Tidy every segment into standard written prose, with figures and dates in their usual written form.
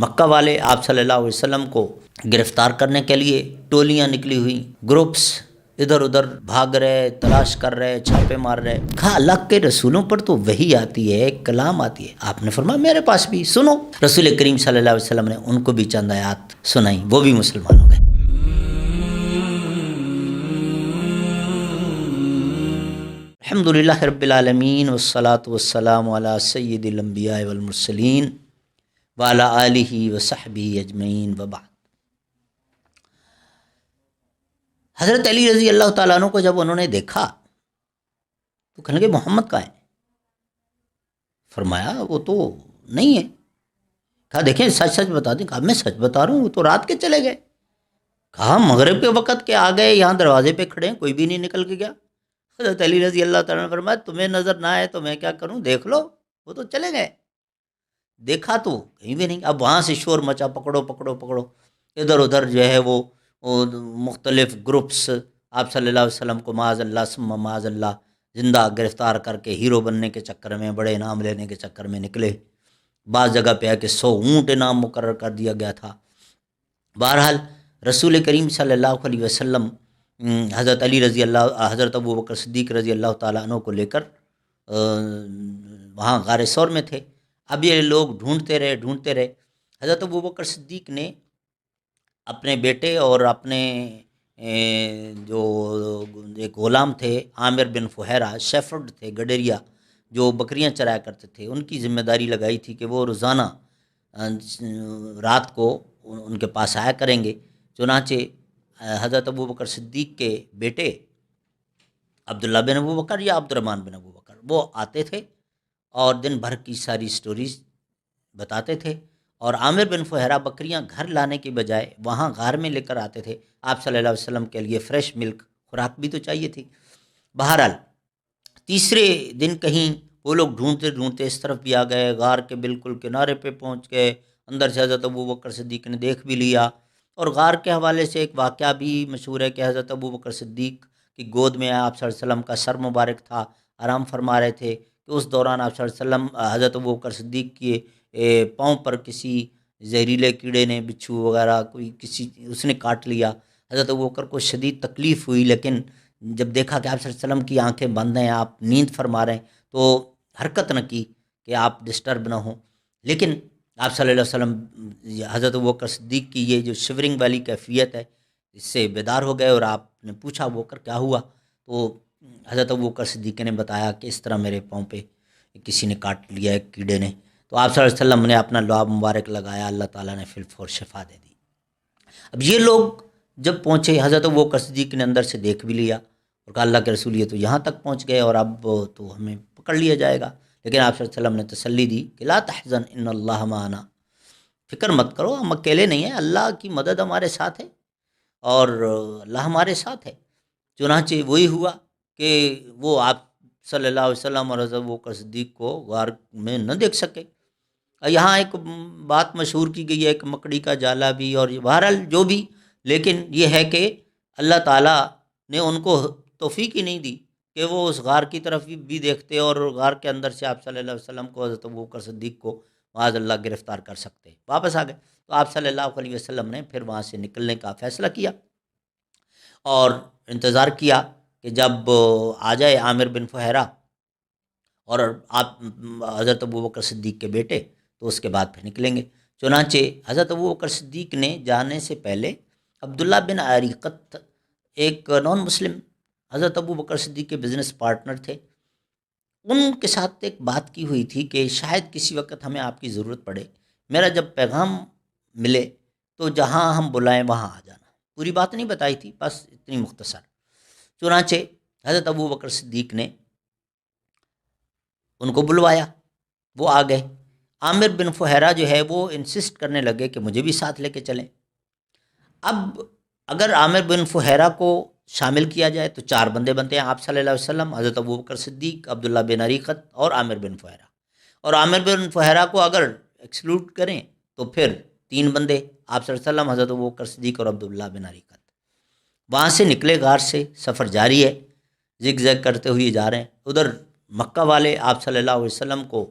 مکہ والے آپ صلی اللہ علیہ وسلم کو گرفتار کرنے کے لیے ٹولیاں نکلی ہوئی، گروپس ادھر ادھر بھاگ رہے، تلاش کر رہے، چھاپے مار رہے۔ کہا اللہ کے رسولوں پر تو وحی آتی ہے، کلام آتی ہے، آپ نے فرمایا میرے پاس بھی سنو۔ رسول کریم صلی اللہ علیہ وسلم نے ان کو بھی چند آیات سنائیں، وہ بھی مسلمان ہو گئے۔ الحمدللہ رب العالمین والصلاة والسلام علی سید الانبیاء والمرسلین وعلی آلہ وصحبہ اجمعین وبعد۔ حضرت علی رضی اللہ تعالیٰ عنہ کو جب انہوں نے دیکھا تو کہنے لگے محمد کہاں ہے؟ فرمایا وہ تو نہیں ہے۔ کہا دیکھیں سچ سچ بتا دیں۔ کہا میں سچ بتا رہا ہوں، وہ تو رات کے چلے گئے۔ کہا مغرب کے وقت کے آ گئے، یہاں دروازے پہ کھڑے ہیں، کوئی بھی نہیں نکل کے گیا۔ حضرت علی رضی اللہ تعالیٰ نے فرمایا تمہیں نظر نہ آئے تو میں کیا کروں، دیکھ لو، وہ تو چلے گئے۔ دیکھا تو کہیں بھی نہیں۔ اب وہاں سے شور مچا، پکڑو پکڑو پکڑو، ادھر ادھر جو ہے وہ مختلف گروپس آپ صلی اللہ علیہ وسلم کو معاذ اللہ ثم معاذ اللہ زندہ گرفتار کر کے ہیرو بننے کے چکر میں، بڑے انعام لینے کے چکر میں نکلے۔ بعض جگہ پہ ہے کہ 100 اونٹ انعام مقرر کر دیا گیا تھا۔ بہرحال رسول کریم صلی اللہ علیہ وسلم حضرت علی رضی اللہ، حضرت ابو بکر صدیق رضی اللہ تعالیٰ عنہ کو لے کر وہاں غار ثور میں تھے۔ اب یہ لوگ ڈھونڈتے رہے۔ حضرت ابو بکر صدیق نے اپنے بیٹے اور اپنے جو ایک غلام تھے عامر بن فہیرہ، شیفرڈ تھے گڈریا، جو بکریاں چرایا کرتے تھے، ان کی ذمہ داری لگائی تھی کہ وہ روزانہ رات کو ان کے پاس آیا کریں گے۔ چنانچہ حضرت ابو بکر صدیق کے بیٹے عبداللہ بن ابو بکر یا عبد الرحمن بن ابو بکر وہ آتے تھے اور دن بھر کی ساری سٹوریز بتاتے تھے، اور عامر بن فہیرہ بکریاں گھر لانے کی بجائے وہاں غار میں لے کر آتے تھے۔ آپ صلی اللہ علیہ وسلم کے لیے فریش ملک، خوراک بھی تو چاہیے تھی۔ بہرحال تیسرے دن کہیں وہ لوگ ڈھونڈتے اس طرف بھی آ گئے، غار کے بالکل کنارے پہ پہنچ گئے۔ اندر سے حضرت ابو بکر صدیق نے دیکھ بھی لیا، اور غار کے حوالے سے ایک واقعہ بھی مشہور ہے کہ حضرت ابو بکر صدیق کی گود میں آپ صلی اللہ علیہ وسلم کا سر مبارک تھا، آرام فرما رہے تھے کہ اس دوران آپ صلی اللہ علیہ وسلم حضرت ابو بکر صدیق کی پاؤں پر کسی زہریلے کیڑے نے، بچھو وغیرہ کوئی کسی اس نے کاٹ لیا۔ حضرت ابو بکر کو شدید تکلیف ہوئی، لیکن جب دیکھا کہ آپ صلی اللہ علیہ وسلم کی آنکھیں بند ہیں، آپ نیند فرما رہے ہیں، تو حرکت نہ کی کہ آپ ڈسٹرب نہ ہوں۔ لیکن آپ صلی اللہ علیہ وسلم حضرت ابو بکر صدیق کی یہ جو شیورنگ والی کیفیت ہے اس سے بیدار ہو گئے، اور آپ نے پوچھا ابو بکر کیا ہوا؟ تو حضرت ابو بکر صدیق نے بتایا کہ اس طرح میرے پاؤں پہ کسی نے کاٹ لیا ہے، کیڑے نے۔ تو آپ صلی اللہ علیہ وسلم نے اپنا لعاب مبارک لگایا، اللہ تعالیٰ نے فی الفور شفا دے دی۔ اب یہ لوگ جب پہنچے، حضرت ابو بکر صدیق نے اندر سے دیکھ بھی لیا اور کہا اللہ کے رسول یہ تو یہاں تک پہنچ گئے اور اب تو ہمیں پکڑ لیا جائے گا۔ لیکن آپ صلی اللہ علیہ وسلم نے تسلی دی کہ لا تحزن ان اللہ معنا، فکر مت کرو، ہم اکیلے نہیں ہیں، اللہ کی مدد ہمارے ساتھ ہے اور اللہ ہمارے ساتھ ہے۔ چنانچہ وہی ہوا کہ وہ آپ صلی اللہ علیہ وسلم اور حضرت ابو بکر صدیق کو غار میں نہ دیکھ سکے۔ یہاں ایک بات مشہور کی گئی ہے، ایک مکڑی کا جالا بھی، اور بہرحال جو بھی، لیکن یہ ہے کہ اللہ تعالیٰ نے ان کو توفیق ہی نہیں دی کہ وہ اس غار کی طرف بھی دیکھتے اور غار کے اندر سے آپ صلی اللہ علیہ وسلم کو، حضرت ابو بکر صدیق کو معاذ اللہ گرفتار کر سکتے۔ واپس آ گئے تو آپ صلی اللہ علیہ وسلم نے پھر وہاں سے نکلنے کا فیصلہ کیا اور انتظار کیا کہ جب آ جائے عامر بن فہیرہ اور آپ حضرت ابو بکر صدیق کے بیٹے، تو اس کے بعد پھر نکلیں گے۔ چنانچہ حضرت ابو بکر صدیق نے جانے سے پہلے عبداللہ بن عریقت، ایک نان مسلم حضرت ابو بکر صدیق کے بزنس پارٹنر تھے، ان کے ساتھ ایک بات کی ہوئی تھی کہ شاید کسی وقت ہمیں آپ کی ضرورت پڑے، میرا جب پیغام ملے تو جہاں ہم بلائیں وہاں آ جانا۔ پوری بات نہیں بتائی تھی، بس اتنی مختصر۔ چنانچہ حضرت ابو بکر صدیق نے ان کو بلوایا، وہ آ گئے۔ عامر بن فہیرہ جو ہے وہ انسسٹ کرنے لگے کہ مجھے بھی ساتھ لے کے چلیں۔ اب اگر عامر بن فہیرہ کو شامل کیا جائے تو 4 بندے بنتے ہیں، آپ صلی اللہ علیہ وسلم، حضرت ابو بکر صدیق، عبداللہ بن عریقت اور عامر بن فہیرہ۔ اور عامر بن فہیرہ کو اگر ایکسکلوڈ کریں تو پھر 3 بندے، آپ صلی اللہ علیہ وسلم، حضرت ابو بکر صدیق اور عبداللہ بن عریقت۔ وہاں سے نکلے غار سے، سفر جاری ہے، زگ زگ کرتے ہوئے جا رہے ہیں۔ ادھر مکہ والے آپ صلی اللہ علیہ وسلم کو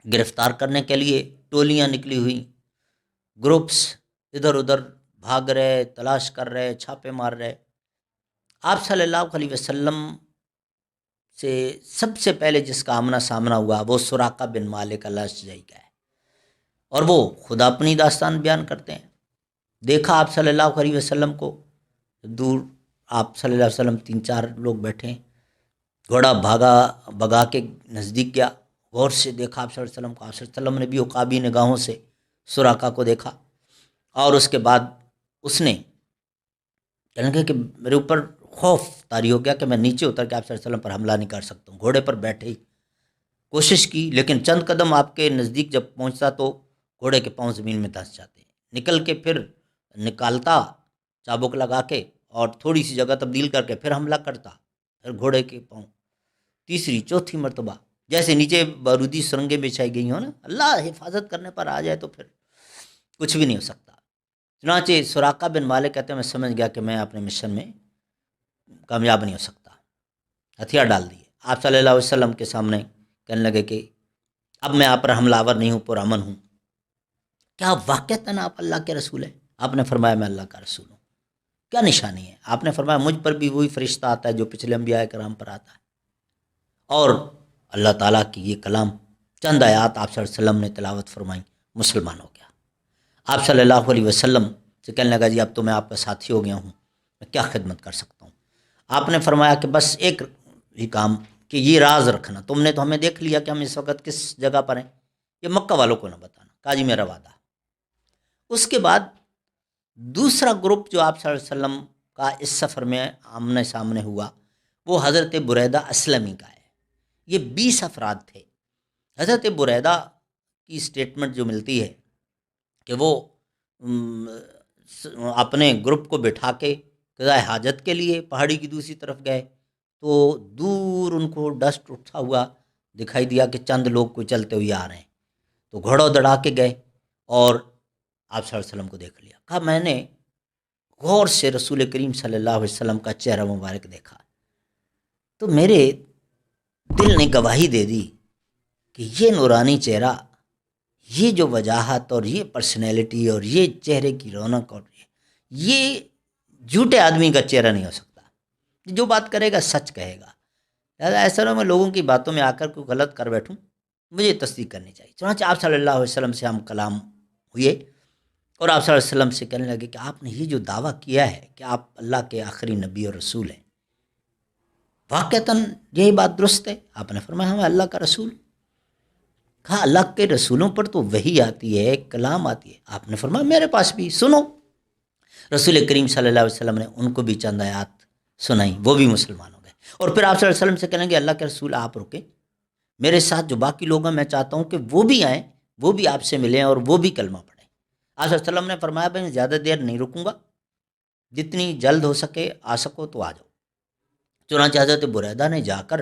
گرفتار کرنے کے لیے ٹولیاں نکلی ہوئی، گروپس ادھر ادھر بھاگ رہے، تلاش کر رہے، چھاپے مار رہے۔ آپ صلی اللہ علیہ وسلم سے سب سے پہلے جس کا آمنا سامنا ہوا وہ سراقہ بن مالک الاشجعی کا ہے، اور وہ خدا اپنی داستان بیان کرتے ہیں۔ دیکھا آپ صلی اللہ علیہ وسلم کو دور، آپ صلی اللہ علیہ وسلم 3-4 لوگ بیٹھے ہیں، گھوڑا بھگا کے نزدیک گیا، غور سے دیکھا آپ صلی اللہ علیہ وسلم کو۔ آپ صلی اللہ علیہ وسلم نے بھی عقابی نگاہوں سے سراقہ کو دیکھا، اور اس کے بعد اس نے کہنے لگا کہ میرے اوپر خوف طاری ہو گیا کہ میں نیچے اتر کے آپ صلی اللہ علیہ وسلم پر حملہ نہیں کر سکتا ہوں۔ گھوڑے پر بیٹھے ہی کوشش کی، لیکن چند قدم آپ کے نزدیک جب پہنچتا تو گھوڑے کے پاؤں زمین میں دھنس جاتے ہیں۔ نکل کے پھر نکالتا چابک لگا کے، اور تھوڑی سی جگہ تبدیل کر کے پھر حملہ کرتا، پھر گھوڑے کے پاؤں تیسری چوتھی مرتبہ، جیسے نیچے بارودی سرنگیں بچھائی گئی ہوں نا، اللہ حفاظت کرنے پر آ جائے تو پھر کچھ بھی نہیں ہو سکتا۔ چنانچہ سراقہ بن مالک کہتے ہیں میں سمجھ گیا کہ میں اپنے مشن میں کامیاب نہیں ہو سکتا، ہتھیار ڈال دیے آپ صلی اللہ علیہ وسلم کے سامنے، کہنے لگے کہ اب میں آپ پر حملہ آور نہیں ہوں، پرامن ہوں۔ کیا واقعتاً آپ اللہ کے رسول ہیں؟ آپ نے فرمایا میں اللہ کا رسول ہوں۔ کیا نشانی ہے؟ آپ نے فرمایا مجھ پر بھی وہی فرشتہ آتا ہے جو پچھلے انبیاء کرام پر آتا ہے، اور اللہ تعالیٰ کی یہ کلام چند آیات آپ صلی اللہ علیہ وسلم نے تلاوت فرمائی، مسلمان ہو گیا۔ آپ صلی اللہ علیہ وسلم سے کہنے لگا جی اب تو میں آپ کا ساتھی ہو گیا ہوں، میں کیا خدمت کر سکتا ہوں؟ آپ نے فرمایا کہ بس ایک ہی کام، کہ یہ راز رکھنا، تم نے تو ہمیں دیکھ لیا کہ ہم اس وقت کس جگہ پر ہیں، یہ مکہ والوں کو نہ بتانا۔ کہا جی میرا وعدہ۔ اس کے بعد دوسرا گروپ جو آپ صلی اللہ علیہ وسلم کا اس سفر میں آمنے سامنے ہوا وہ حضرت بریدہ اسلمی کا ہے۔ یہ 20 افراد تھے۔ حضرت بریدہ کی سٹیٹمنٹ جو ملتی ہے کہ وہ اپنے گروپ کو بٹھا کے قضاء حاجت کے لیے پہاڑی کی دوسری طرف گئے تو دور ان کو ڈسٹ اٹھا ہوا دکھائی دیا کہ چند لوگ کوئی چلتے ہوئے آ رہے ہیں، تو گھوڑا دوڑا کے گئے اور آپ صلی اللہ علیہ وسلم کو دیکھ لیا۔ کہا میں نے غور سے رسول کریم صلی اللہ علیہ وسلم کا چہرہ مبارک دیکھا تو میرے دل نے گواہی دے دی کہ یہ نورانی چہرہ، یہ جو وجاہت اور یہ پرسنالٹی اور یہ چہرے کی رونق، اور یہ جھوٹے آدمی کا چہرہ نہیں ہو سکتا، جو بات کرے گا سچ کہے گا۔ لہٰذا ایسا نہ میں لوگوں کی باتوں میں آ کر کوئی غلط کر بیٹھوں، مجھے تصدیق کرنی چاہیے۔ چنانچہ آپ صلی اللہ علیہ وسلم سے ہم کلام ہوئے، اور آپ صلی اللہ علیہ وسلم سے کہنے لگے کہ آپ نے یہ جو دعویٰ کیا ہے کہ آپ اللہ کے آخری نبی اور رسول ہیں، واقعتاً یہی بات درست ہے؟ آپ نے فرمایا ہم اللہ کا رسول۔ کہا اللہ کے رسولوں پر تو وحی آتی ہے، کلام آتی ہے۔ آپ نے فرمایا میرے پاس بھی سنو۔ رسول کریم صلی اللہ علیہ وسلم نے ان کو بھی چند آیات سنائی، وہ بھی مسلمان ہو گئے۔ اور پھر آپ صلی اللہ علیہ وسلم سے کہیں گے اللہ کے رسول آپ رکیں، میرے ساتھ جو باقی لوگ ہیں میں چاہتا ہوں کہ وہ بھی آئیں، وہ بھی آپ سے ملیں اور وہ بھی کلمہ پڑھیں۔ آپ صلی اللہ علیہ وسلم نے فرمایا میں زیادہ دیر نہیں رکوں گا، جتنی جلد ہو سکے آ سکو تو آ جاؤ۔ چنانچہ حضرت بریدہ نے جا کر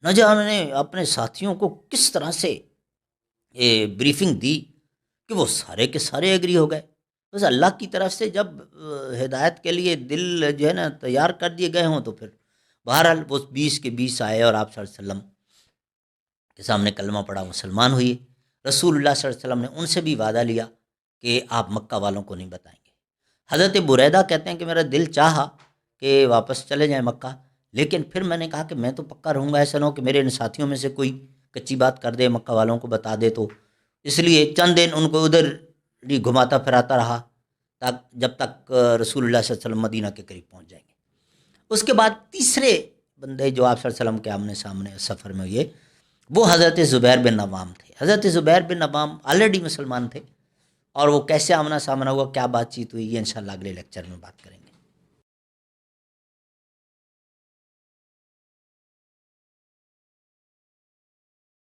نہ جانے اپنے ساتھیوں کو کس طرح سے بریفنگ دی کہ وہ سارے کے سارے ایگری ہو گئے۔ بس اللہ کی طرف سے جب ہدایت کے لیے دل جو ہے نا تیار کر دیے گئے ہوں تو پھر بہرحال وہ 20 کے 20 آئے اور آپ صلی اللہ علیہ وسلم کے سامنے کلمہ پڑھا، مسلمان ہوئی۔ رسول اللہ صلی اللہ علیہ وسلم نے ان سے بھی وعدہ لیا کہ آپ مکہ والوں کو نہیں بتائیں گے۔ حضرت بریدہ کہتے ہیں کہ میرا دل چاہا کہ واپس چلے جائیں مکہ، لیکن پھر میں نے کہا کہ میں تو پکا رہوں گا، ایسا نہ ہو کہ میرے ان ساتھیوں میں سے کوئی کچی بات کر دے، مکہ والوں کو بتا دے، تو اس لیے چند دن ان کو ادھر ہی گھماتا پھراتا رہا جب تک رسول اللہ صلی اللہ علیہ وسلم مدینہ کے قریب پہنچ جائیں گے۔ اس کے بعد تیسرے بندے جو آپ صلی اللہ علیہ وسلم کے آمنے سامنے سفر میں ہوئے وہ حضرت زبیر بن عوام تھے۔ حضرت زبیر بن عوام آلریڈی مسلمان تھے، اور وہ کیسے آمنا سامنا ہوا، کیا بات چیت ہوئی، یہ انشاءاللہ اگلے لیکچر میں بات کریں گے۔